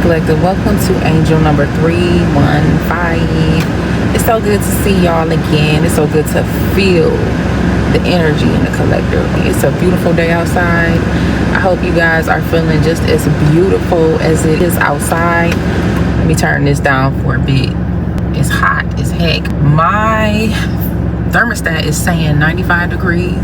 Collective. Welcome to angel number 315. It's so good to see y'all again. It's so good to feel the energy in the collective. It's a beautiful day outside. I hope you guys are feeling just as beautiful as it is outside. Let me turn this down for a bit. It's hot as heck. My thermostat is saying 95 degrees,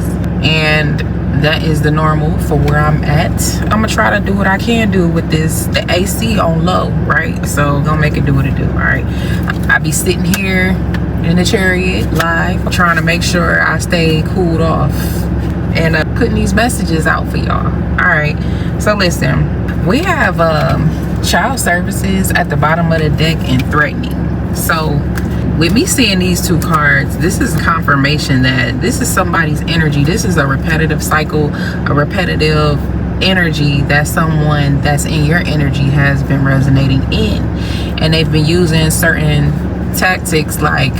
and that is the normal for where I'm at. I'm gonna try to do what I can do with this, the AC on low, right? So gonna make it do what it do. All right, I be sitting here in the chariot live, trying to make sure I stay cooled off and putting these messages out for y'all. All right, so listen, we have child services at the bottom of the deck and threatening. So with me seeing these two cards, this is confirmation that this is somebody's energy. This is a repetitive cycle, a repetitive energy that someone that's in your energy has been resonating in. And they've been using certain tactics like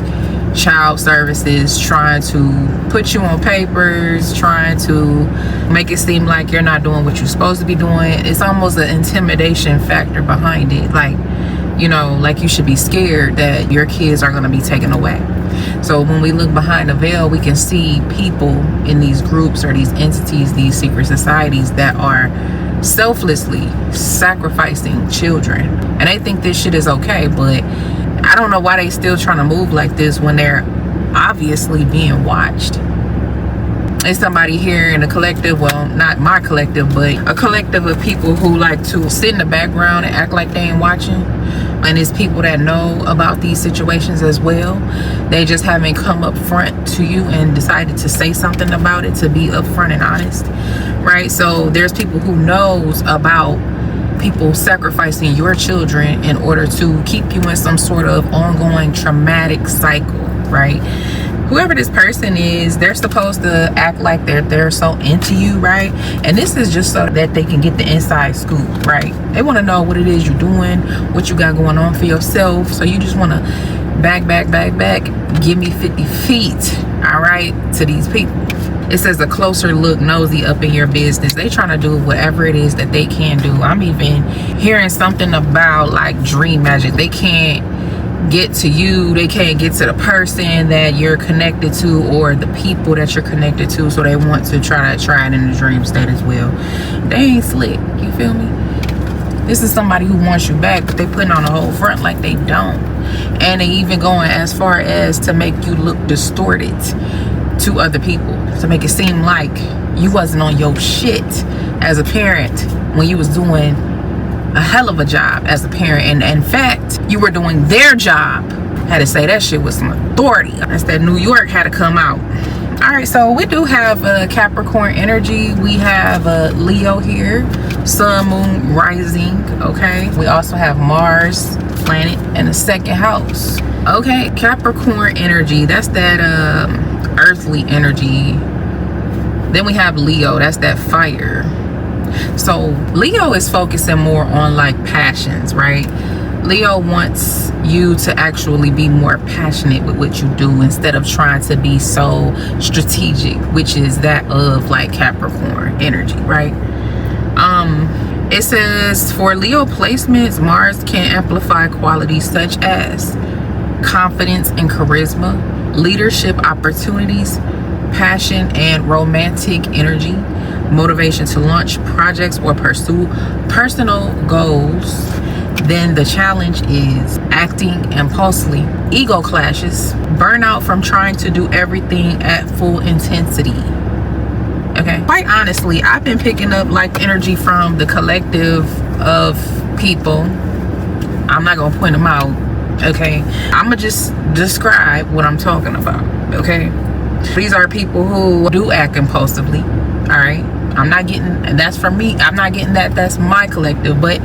child services, trying to put you on papers, trying to make it seem like you're not doing what you're supposed to be doing. It's almost an intimidation factor behind it. Like, you know, like you should be scared that your kids are going to be taken away. So when we look behind the veil, we can see people in these groups or these entities, these secret societies that are selflessly sacrificing children. And they think this shit is okay, but I don't know why they still trying to move like this when they're obviously being watched. It's somebody here in a collective, well, not my collective, but a collective of people who like to sit in the background and act like they ain't watching. And it's people that know about these situations as well. They just haven't come up front to you and decided to say something about it, to be upfront and honest, right? So there's people who knows about people sacrificing your children in order to keep you in some sort of ongoing traumatic cycle, right? Whoever this person is, they're supposed to act like they're so into you, right? And this is just so that they can get the inside scoop, right? They want to know what it is you're doing, what you got going on for yourself. So you just want to back, give me 50 feet, all right, to these people. It says a closer look, nosy up in your business. They trying to do whatever it is that they can do. I'm even hearing something about like dream magic. They can't get to you, they can't get to the person that you're connected to or the people that you're connected to, so they want to try it in the dream state as well. They ain't slick, you feel me? This is somebody who wants you back, but they putting on a whole front like they don't. And they even going as far as to make you look distorted to other people, to make it seem like you wasn't on your shit as a parent when you was doing a hell of a job as a parent, and in fact you were doing their job. Had to say that shit with some authority. That's that New York had to come out. All right, so we do have a Capricorn energy. We have a Leo here, sun, moon, rising. Okay, we also have Mars planet in the second house. Okay, Capricorn energy, that's that earthly energy. Then we have Leo, that's that fire. So Leo is focusing more on like passions, right? Leo wants you to actually be more passionate with what you do instead of trying to be so strategic, which is that of like Capricorn energy, right? It says for Leo placements, Mars can amplify qualities such as confidence and charisma, leadership opportunities, passion and romantic energy, motivation to launch projects or pursue personal goals. Then the challenge is acting impulsively, ego clashes, burnout from trying to do everything at full intensity. Okay, quite honestly, I've been picking up like energy from the collective of people. I'm not gonna point them out, okay? I'm gonna just describe what I'm talking about, okay? These are people who do act impulsively, all right? I'm not getting, that's for me, I'm not getting that, that's my collective, but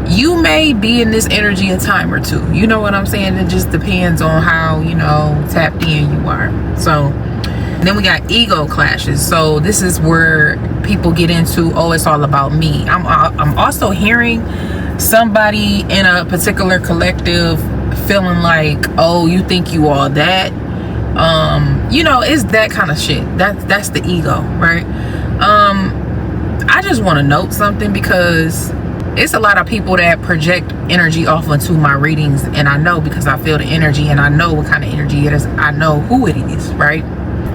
you may be in this energy a time or two. You know what I'm saying? It just depends on how, you know, tapped in you are. So then we got ego clashes. So this is where people get into, oh, it's all about me. I'm also hearing somebody in a particular collective feeling like, oh, you think you all that. You know, it's that kind of shit. That's the ego, right? I just want to note something, because it's a lot of people that project energy off into my readings, and I know because I feel the energy and I know what kind of energy it is. I know who it is, right?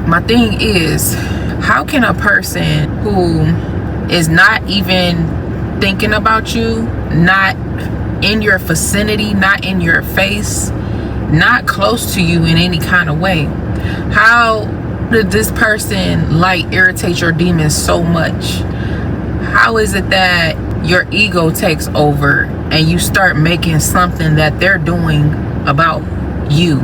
My thing is, how can a person who is not even thinking about you, not in your vicinity, not in your face, not close to you in any kind of way, how did this person like irritate your demons so much? How is it that your ego takes over and you start making something that they're doing about you,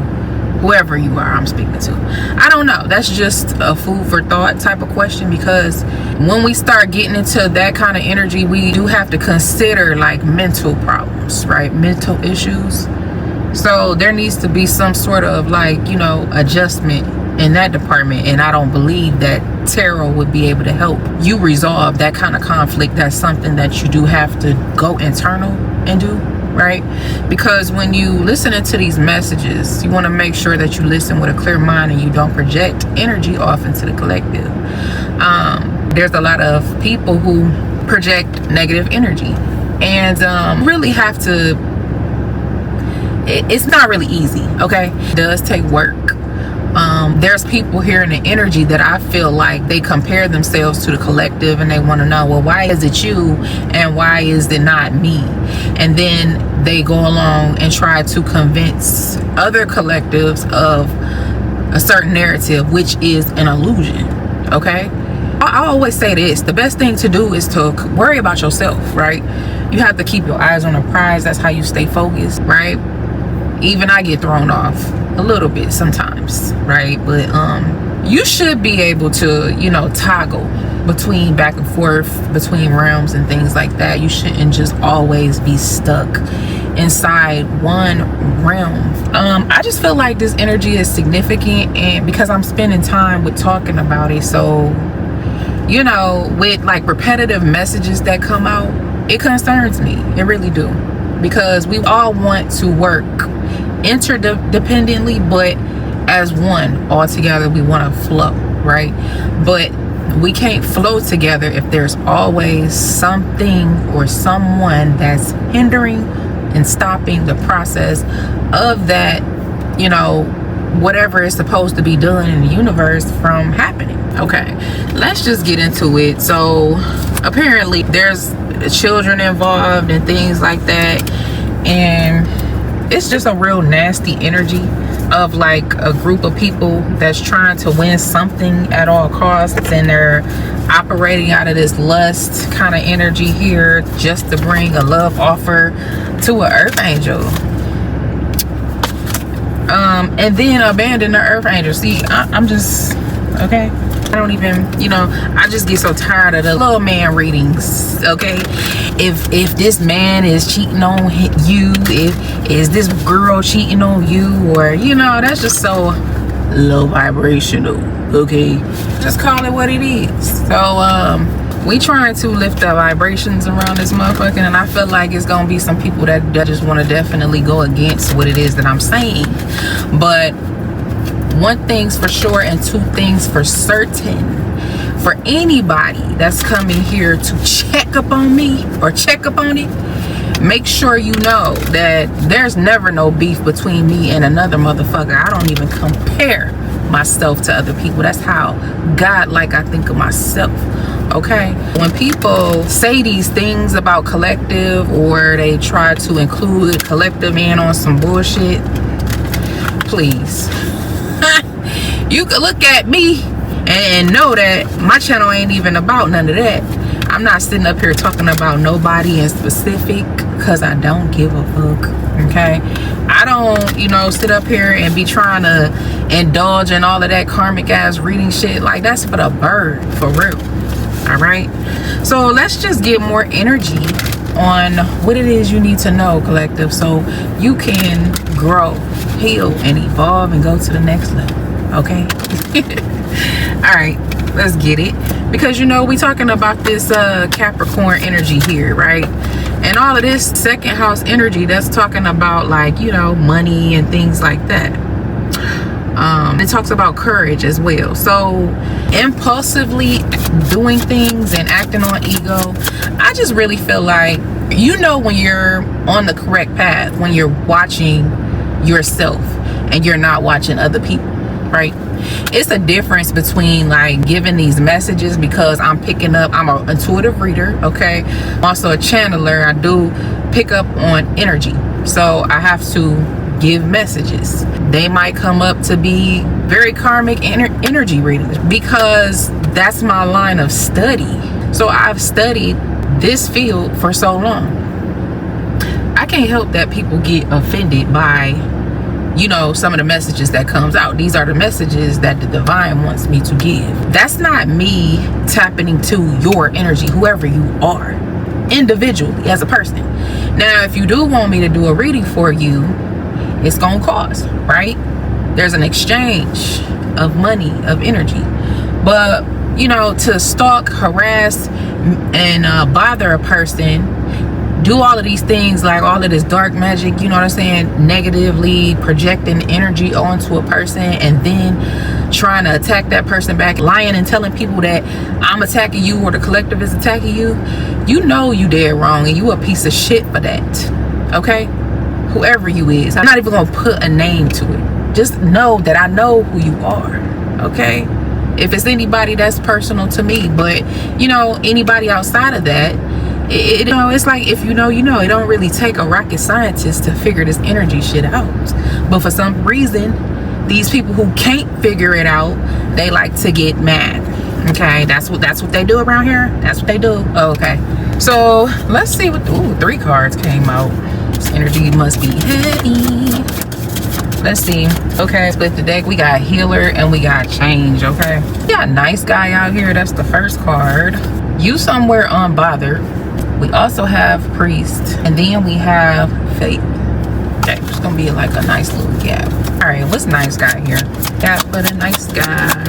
whoever you are I'm speaking to? I don't know. That's just a food for thought type of question, because when we start getting into that kind of energy, we do have to consider like mental problems, right? Mental issues. So there needs to be some sort of like, you know, adjustment in that department, and I don't believe that tarot would be able to help you resolve that kind of conflict. That's something that you do have to go internal and do, right? Because when you listen to these messages, you want to make sure that you listen with a clear mind and you don't project energy off into the collective. There's a lot of people who project negative energy, and really have to, it's not really easy, okay? It does take work. There's people here in the energy that I feel like they compare themselves to the collective, and they want to know, well, why is it you and why is it not me? And then they go along and try to convince other collectives of a certain narrative, which is an illusion, okay? I always say this: the best thing to do is to worry about yourself, right? You have to keep your eyes on the prize. That's how you stay focused, right? Even I get thrown off a little bit sometimes, right? But you should be able to, you know, toggle between back and forth between realms and things like that. You shouldn't just always be stuck inside one realm. I just feel like this energy is significant, and because I'm spending time with talking about it, so, you know, with like repetitive messages that come out, it concerns me. It really do, because we all want to work interdependently, but as one, all together we want to flow, right? But we can't flow together if there's always something or someone that's hindering and stopping the process of that, you know, whatever is supposed to be done in the universe from happening. Okay, let's just get into it. So apparently there's children involved and things like that, and it's just a real nasty energy of like a group of people that's trying to win something at all costs, and they're operating out of this lust kind of energy here just to bring a love offer to an earth angel, and then abandon the earth angel. See, I'm just, okay, I don't even, you know, I just get so tired of the little man readings, okay? If this man is cheating on you, if is this girl cheating on you, or, you know, that's just so low vibrational, okay? Just call it what it is. So we trying to lift the vibrations around this motherfucker, and I feel like it's gonna be some people that just want to definitely go against what it is that I'm saying. But one thing's for sure and two things for certain: for anybody that's coming here to check up on me or check up on it, make sure you know that there's never no beef between me and another motherfucker. I don't even compare myself to other people. That's how God-like I think of myself, okay? When people say these things about collective, or they try to include collective in on some bullshit, please, you can look at me and know that my channel ain't even about none of that. I'm not sitting up here talking about nobody in specific, because I don't give a fuck, okay? I don't, you know, sit up here and be trying to indulge in all of that karmic ass reading shit. Like, that's for the bird, for real. All right, so let's just get more energy on what it is you need to know, collective, so you can grow, heal, and evolve and go to the next level, okay? All right, let's get it, because, you know, we talking about this Capricorn energy here, right? And all of this second house energy, that's talking about, like, you know, money and things like that. It talks about courage as well. So impulsively doing things and acting on ego, I just really feel like, you know, when you're on the correct path, when you're watching yourself and you're not watching other people, right? It's a difference between like giving these messages, because I'm picking up, I'm an intuitive reader, okay? I'm also a channeler. I do pick up on energy, so I have to give messages. They might come up to be very karmic energy readings, because that's my line of study. So I've studied this field for so long. I can't help that people get offended by, you know, some of the messages that comes out. These are the messages that the divine wants me to give. That's not me tapping into your energy, whoever you are, individually as a person. Now, if you do want me to do a reading for you, it's gonna cost, right? There's an exchange of money, of energy. But, you know, to stalk, harass, and bother a person, do all of these things, like all of this dark magic, you know what I'm saying, negatively projecting energy onto a person, and then trying to attack that person back, lying and telling people that I'm attacking you or the collective is attacking you, you know you dead wrong, and you a piece of shit for that, okay? Whoever you is, I'm not even gonna put a name to it. Just know that I know who you are, okay? If it's anybody, that's personal to me, but you know, anybody outside of that, you know, it's like, if you know, you know. It don't really take a rocket scientist to figure this energy shit out. But for some reason, these people who can't figure it out, they like to get mad. Okay, that's what they do around here. That's what they do. Oh, okay, so let's see what. Ooh, 3 cards came out. This energy must be heavy. Let's see. Okay, split the deck. We got healer and we got change. Okay, we got nice guy out here. That's the first card. You somewhere unbothered. We also have priest, and then we have faith. Okay, it's gonna be like a nice little gap. All right, what's nice guy here? Gap for the nice guy.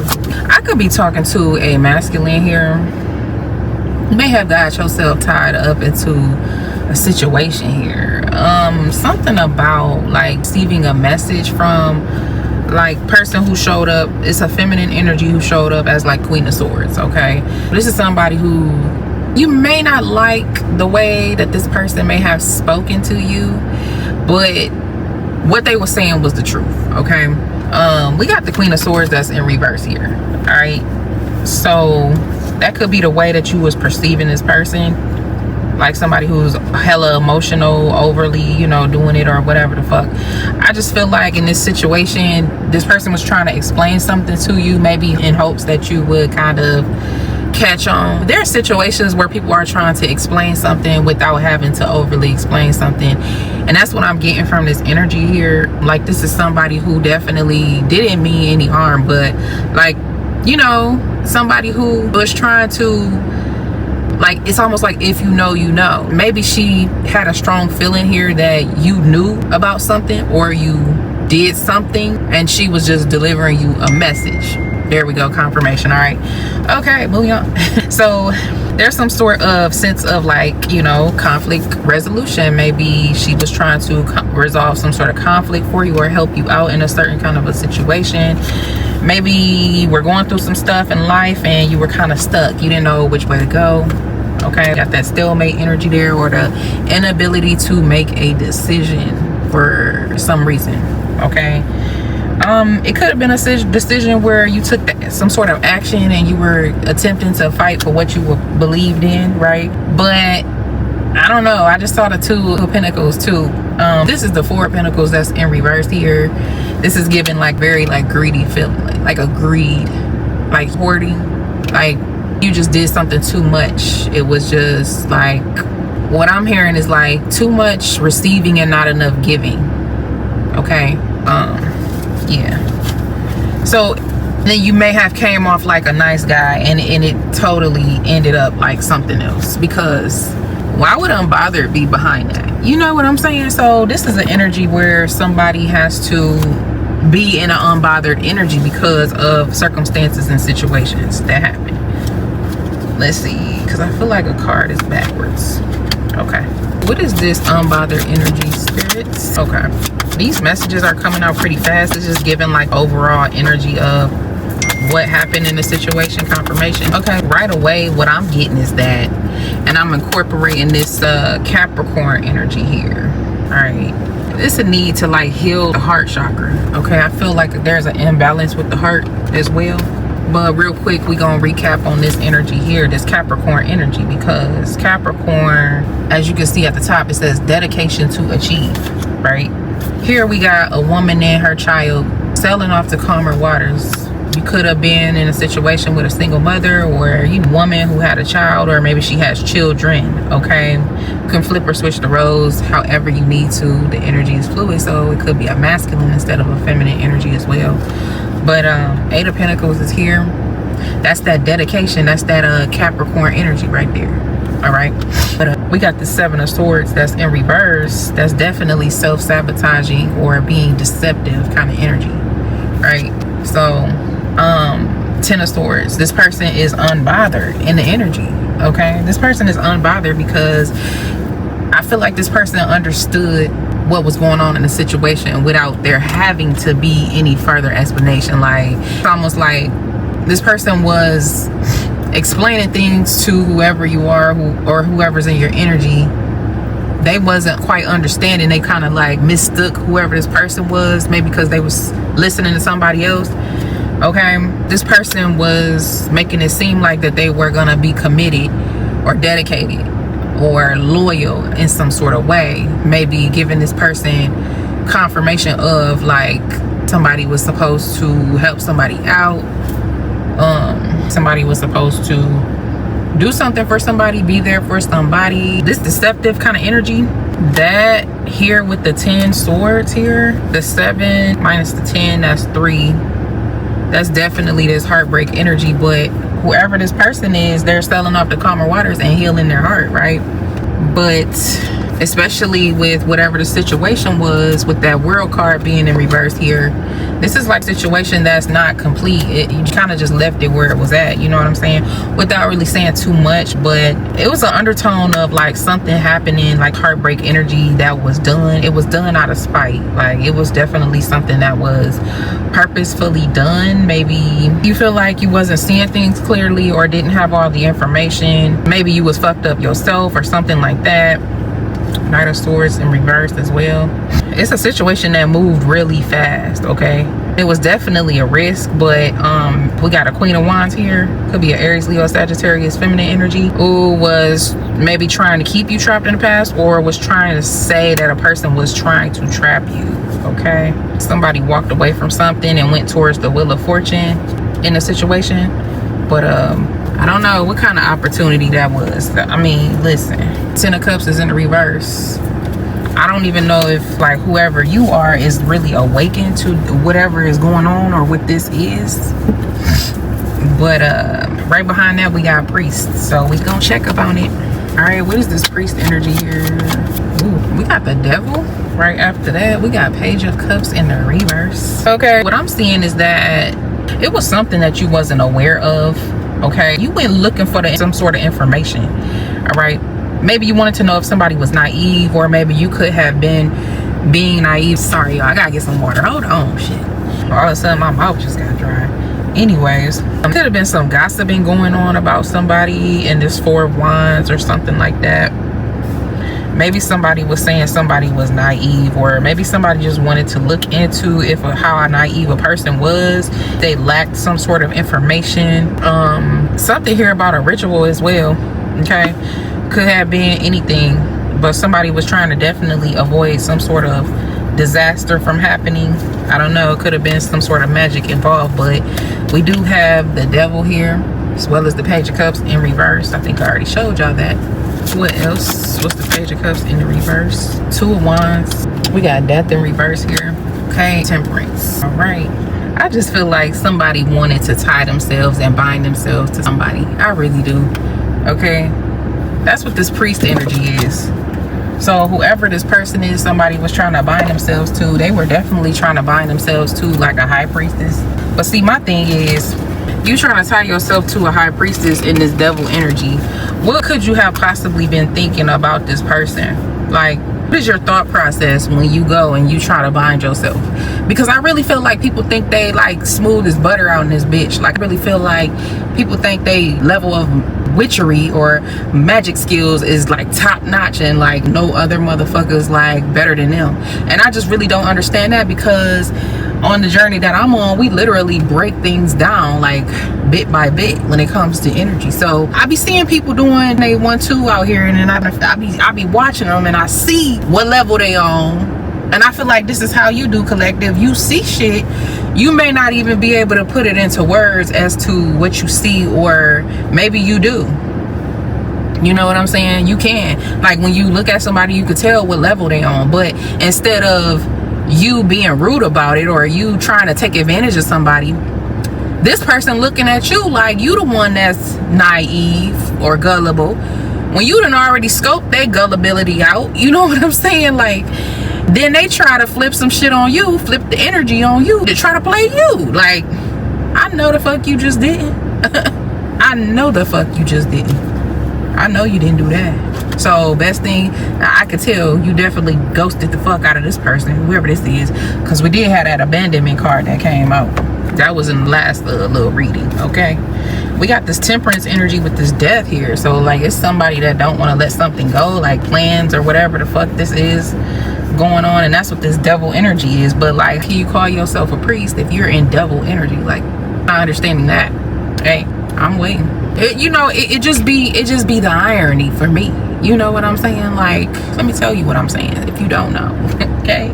I could be talking to a masculine here. You may have got yourself tied up into a situation here. Something about like receiving a message from like person who showed up. It's a feminine energy who showed up as like Queen of Swords. Okay, this is somebody who you may not like the way that this person may have spoken to you, but what they were saying was the truth. Okay, we got the Queen of Swords that's in reverse here. All right, so that could be the way that you was perceiving this person, like somebody who's hella emotional, overly, you know, doing it or whatever the fuck. I just feel like in this situation, this person was trying to explain something to you, maybe in hopes that you would kind of catch on. There are situations where people are trying to explain something without having to overly explain something, and that's what I'm getting from this energy here. Like, this is somebody who definitely didn't mean any harm, but like, you know, somebody who was trying to, like, it's almost like, if you know, you know. Maybe she had a strong feeling here that you knew about something or you did something, and she was just delivering you a message. There we go, confirmation. All right, okay, moving on. So there's some sort of sense of, like, you know, conflict resolution. Maybe she was trying to resolve some sort of conflict for you or help you out in a certain kind of a situation. Maybe we're going through some stuff in life and you were kind of stuck. You didn't know which way to go. Okay, got that stalemate energy there, or the inability to make a decision for some reason. Okay, it could have been a decision where you took some sort of action and you were attempting to fight for what you believed in, right? But I don't know, I just saw the 2 of Pentacles too. This is the 4 of Pentacles that's in reverse here. This is giving like very like greedy feeling, like a greed, like hoarding, like you just did something too much. It was just like, what I'm hearing is like too much receiving and not enough giving. Okay, yeah. So then you may have came off like a nice guy, and it totally ended up like something else, because why would unbothered be behind that? You know what I'm saying? So this is an energy where somebody has to be in an unbothered energy because of circumstances and situations that happen. Let's see, because I feel like a card is backwards. Okay, what is this unbothered energy, spirits? Okay, these messages are coming out pretty fast. It's just giving like overall energy of what happened in the situation, confirmation. Okay, right away what I'm getting is that, and I'm incorporating this Capricorn energy here. All right, it's a need to like heal the heart chakra. Okay, I feel like there's an imbalance with the heart as well. But real quick, we gonna recap on this energy here, this Capricorn energy, because Capricorn, as you can see at the top, it says dedication to achieve, right? Here we got a woman and her child sailing off to calmer waters. You could have been in a situation with a single mother, or a woman who had a child, or maybe she has children. Okay, you can flip or switch the roles however you need to. The energy is fluid, so it could be a masculine instead of a feminine energy as well. But Eight of Pentacles is here. That's that dedication. That's that Capricorn energy right there. All right, but we got the Seven of Swords that's in reverse. That's definitely self-sabotaging or being deceptive kind of energy, right? So Ten of Swords, this person is unbothered in the energy. Okay, this person is unbothered because I feel like this person understood what was going on in the situation without there having to be any further explanation. Like, it's almost like this person was explaining things to whoever you are, or whoever's in your energy. They wasn't quite understanding. They kind of like mistook whoever this person was, maybe because they was listening to somebody else. Okay, this person was making it seem like that they were gonna be committed or dedicated or loyal in some sort of way, maybe giving this person confirmation of like somebody was supposed to help somebody out, somebody was supposed to do something for somebody, be there for somebody. This deceptive kind of energy, that here with the 10 swords here, the 7 minus the 10, that's 3. That's definitely this heartbreak energy. But whoever this person is, they're sailing off the calmer waters and healing their heart, right? But especially with whatever the situation was, with that World card being in reverse here, this is like situation that's not complete. You kind of just left it where it was at, you know what I'm saying, without really saying too much. But it was an undertone of like something happening, like heartbreak energy that was done. It was done out of spite. Like, it was definitely something that was purposefully done. Maybe you feel like you wasn't seeing things clearly or didn't have all the information. Maybe you was fucked up yourself or something like that. Knight of Swords in reverse as well. It's a situation that moved really fast. Okay, it was definitely a risk, but we got a Queen of Wands here. Could be an Aries, Leo, Sagittarius, feminine energy, who was maybe trying to keep you trapped in the past, or was trying to say that a person was trying to trap you. Okay, somebody walked away from something and went towards the Wheel of Fortune in a situation. But I don't know what kind of opportunity that was. I mean, listen, 10 of Cups is in the reverse. I don't even know if like whoever you are is really awakened to whatever is going on or what this is. But right behind that we got Priest, so we gonna check up on it. All right, what is this Priest energy here? Ooh, we got the Devil. Right after that we got Page of Cups in the reverse. Okay, what I'm seeing is that it was something that you wasn't aware of. Okay, you went looking for some sort of information. All right, maybe you wanted to know if somebody was naive, or maybe you could have been being naive. Sorry, y'all, I gotta get some water. Hold on, shit. All of a sudden my mouth just got dry. Anyways, could have been some gossiping going on about somebody in this Four of Wands or something like that. Maybe somebody was saying somebody was naive, or maybe somebody just wanted to look into how naive a person was. They lacked some sort of information. Something here about a ritual as well. Okay, could have been anything, but somebody was trying to definitely avoid some sort of disaster from happening. I don't know, it could have been some sort of magic involved. But we do have the Devil here, as well as the Page of Cups in reverse. I think I already showed y'all that. What else? What's the Page of Cups in the reverse? Two of Wands. We got Death in reverse here. Okay, Temperance. All right, I just feel like somebody wanted to tie themselves and bind themselves to somebody. I really do. Okay, that's what this Priest energy is. So whoever this person is, somebody was trying to bind themselves to. They were definitely trying to bind themselves to like a high priestess. But see, my thing is, you trying to tie yourself to a high priestess in this Devil energy. What could you have possibly been thinking about this person? Like, What is your thought process when you go and you try to bind yourself? Because I really feel like people think they like smooth as butter out in this bitch. Like, I really feel like people think they level of witchery or magic skills is like top notch and like no other motherfuckers like better than them. And I just really don't understand that, because on the journey that I'm on, we literally break things down like bit by bit when it comes to energy. So I be seeing people doing they 1-2 out here, and then I be watching them, and I see what level they on. And I feel like this is how you do, collective. You see shit, you may not even be able to put it into words as to what you see, or maybe you do. You know what I'm saying? You can. Like, when you look at somebody, you could tell what level they on. But instead of you being rude about it, or you trying to take advantage of somebody, this person looking at you like you the one that's naive or gullible, when you done already scoped their gullibility out. You know what I'm saying? Like, then they try to flip some shit on you, flip the energy on you to try to play you. Like, I know the fuck you just didn't. I know the fuck you just didn't. I know you didn't do that. So best thing I could tell, you definitely ghosted the fuck out of this person, whoever this is, because we did have that abandonment card that came out. That was in the last little reading. Okay, we got this temperance energy with this death here. So like, it's somebody that don't want to let something go, like plans or whatever the fuck this is going on. And that's what this devil energy is. But like, can you call yourself a priest if you're in devil energy? Like, not understanding that. Hey, I'm waiting. It just be the irony for me. You know what I'm saying? Like, let me tell you what I'm saying if you don't know. Okay,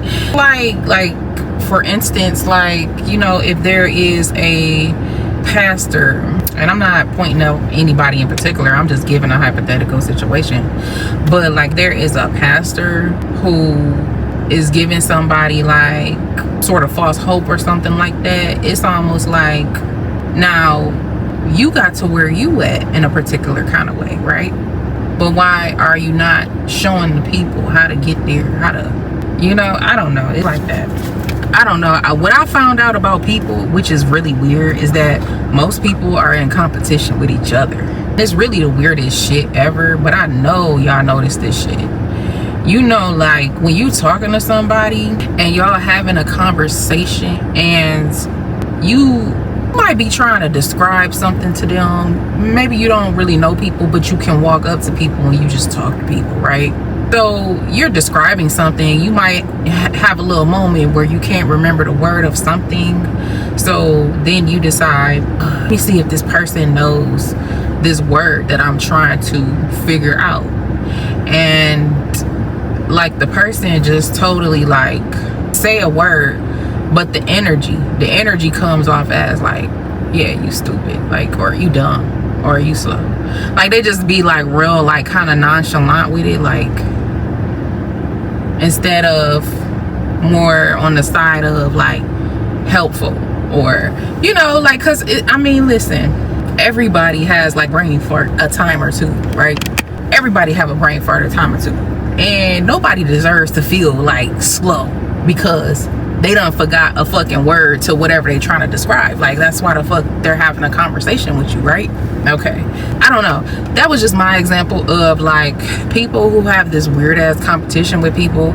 like for instance, like, if there is a pastor, and I'm not pointing out anybody in particular, I'm just giving a hypothetical situation, but like, there is a pastor who is giving somebody like sort of false hope or something like that. It's almost like, now you got to where you at in a particular kind of way, right? But why are you not showing the people how to get there, how to, I don't know. It's like that. I don't know. What I found out about people, which is really weird, is that most people are in competition with each other. It's really the weirdest shit ever, but I know y'all notice this shit. Like, when you talking to somebody and y'all having a conversation, and you might be trying to describe something to them. Maybe you don't really know people, but you can walk up to people and you just talk to people, right? So you're describing something, you might have a little moment where you can't remember the word of something. So then you decide, let me see if this person knows this word that I'm trying to figure out. And like, the person just totally like say a word, but the energy comes off as like, yeah, you stupid, like, or you dumb, or you slow. Like, they just be like real, like, kind of nonchalant with it, like, instead of more on the side of like helpful, or like, because listen, everybody has like brain fart a time or two, right? Everybody have a brain fart a time or two, and nobody deserves to feel like slow because they done forgot a fucking word to whatever they trying to describe. Like, that's why the fuck they're having a conversation with you, right? Okay, I don't know. That was just my example of like people who have this weird ass competition with people.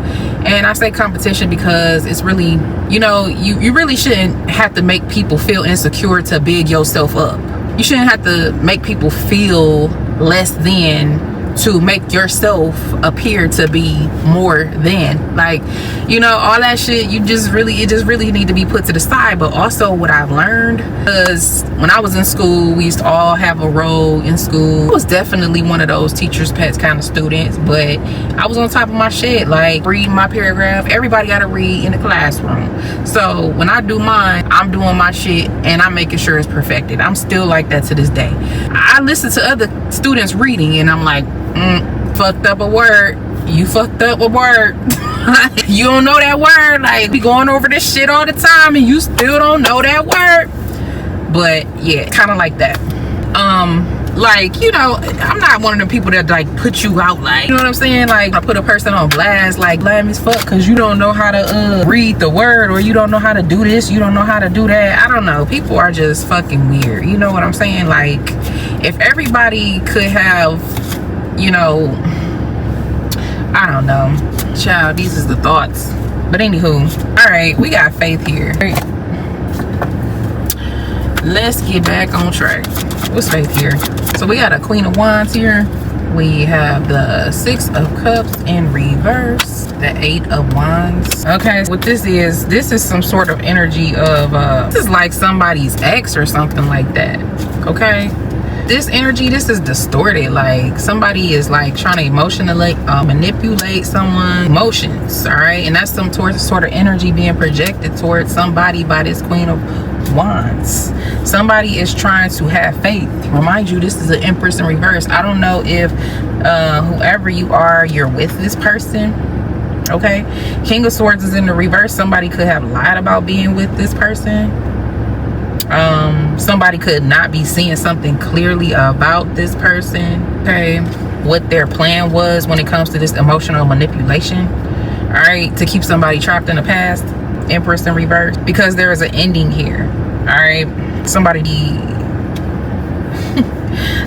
And I say competition because it's really, you really shouldn't have to make people feel insecure to big yourself up. You shouldn't have to make people feel less than to make yourself appear to be more than, like, all that shit. It just really need to be put to the side. But also, what I've learned, because when I was in school, we used to all have a role in school. I was definitely one of those teacher's pets kind of students, but I was on top of my shit, like reading my paragraph. Everybody got to read in the classroom. So when I do mine, I'm doing my shit and I'm making sure it's perfected. I'm still like that to this day. I listen to other students reading and I'm like, fucked up a word. You fucked up a word. You don't know that word. Like, we going over this shit all the time and you still don't know that word. But yeah, kind of like that. Like, I'm not one of the people that like put you out, like, you know what I'm saying? Like, I put a person on blast, like, lame as fuck because you don't know how to read the word, or you don't know how to do this, you don't know how to do that. I don't know. People are just fucking weird. You know what I'm saying? Like, if everybody could have, I don't know. Child, these is the thoughts. But anywho, all right, we got Faith here. Let's get back on track. What's Faith here? So we got a Queen of Wands here. We have the Six of Cups in reverse, the Eight of Wands. Okay, what this is some sort of energy of this is like somebody's ex or something like that. Okay, this energy, this is distorted. Like somebody is like trying to emotionally manipulate someone's emotions. All right, and that's some sort of energy being projected towards somebody by this Queen of Wands. Somebody is trying to have faith. Remind you, this is an Empress in reverse. I don't know if whoever you are, you're with this person. Okay, King of Swords is in the reverse. Somebody could have lied about being with this person. Somebody could not be seeing something clearly about this person. Okay, what their plan was when it comes to this emotional manipulation. All right, to keep somebody trapped in the past. Empress in reverse, because there is an ending here. All right, somebody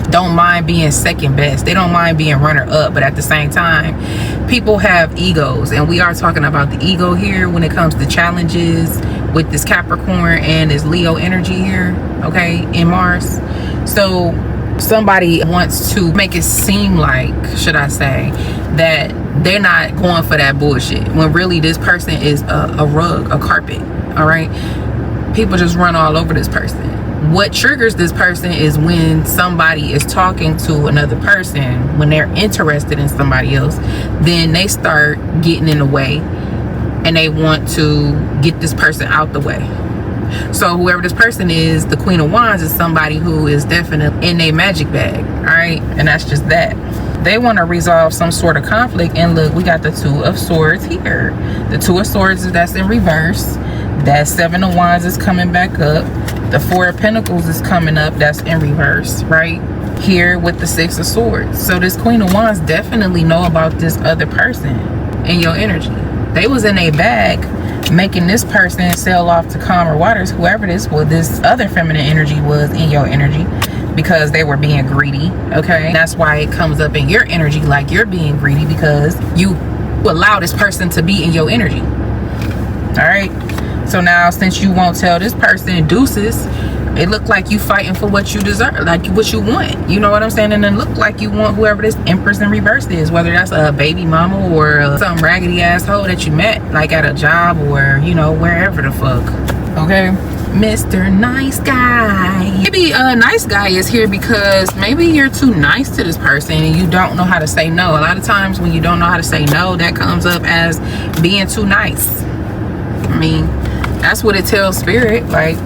don't mind being second best. They don't mind being runner up, but at the same time, people have egos, and we are talking about the ego here when it comes to challenges with this Capricorn and this Leo energy here. Okay, in Mars. So somebody wants to make it seem like, should I say, that they're not going for that bullshit, when really this person is a rug, a carpet. All right, people just run all over this person. What triggers this person is when somebody is talking to another person, when they're interested in somebody else, then they start getting in the way and they want to get this person out the way. So whoever this person is, the Queen of Wands is somebody who is definitely in a magic bag. All right, and that's just that. They want to resolve some sort of conflict, and look, we got the Two of Swords here. The Two of Swords, that's in reverse. That Seven of Wands is coming back up. The Four of Pentacles is coming up, that's in reverse, right here with the Six of Swords. So this Queen of Wands definitely know about this other person in your energy. They was in a bag making this person sail off to calmer waters, whoever this was, this other feminine energy was in your energy, because they were being greedy. Okay, that's why it comes up in your energy like you're being greedy, because you allow this person to be in your energy. All right, so now since you won't tell this person deuces, it looked like you fighting for what you deserve, like what you want, you know what I'm saying? And it looked like you want whoever this Empress in reverse is, whether that's a baby mama or some raggedy asshole that you met like at a job or, you know, wherever the fuck. Okay, Mr. Nice Guy. Maybe a nice guy is here because maybe you're too nice to this person and you don't know how to say no. A lot of times when you don't know how to say no, that comes up as being too nice. I mean, that's what it tells spirit. Like,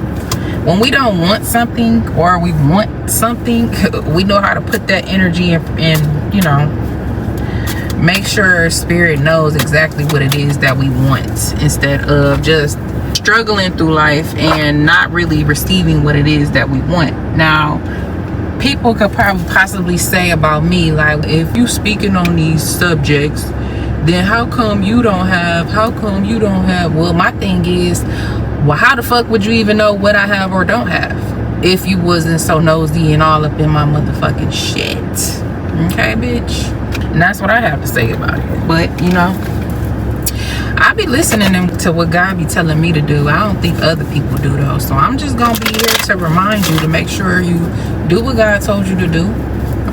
when we don't want something or we want something, we know how to put that energy in, you know, make sure spirit knows exactly what it is that we want, instead of just struggling through life and not really receiving what it is that we want. Now, people could probably possibly say about me, like, if you speaking on these subjects, then how come you don't have, well, my thing is, well, how the fuck would you even know what I have or don't have if you wasn't so nosy and all up in my motherfucking shit? Okay, bitch? And that's what I have to say about it. But, you know, I be listening to what God be telling me to do. I don't think other people do, though. So I'm just going to be here to remind you to make sure you do what God told you to do.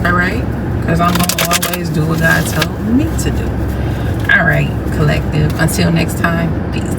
All right? Because I'm going to always do what God told me to do. All right, collective. Until next time, peace.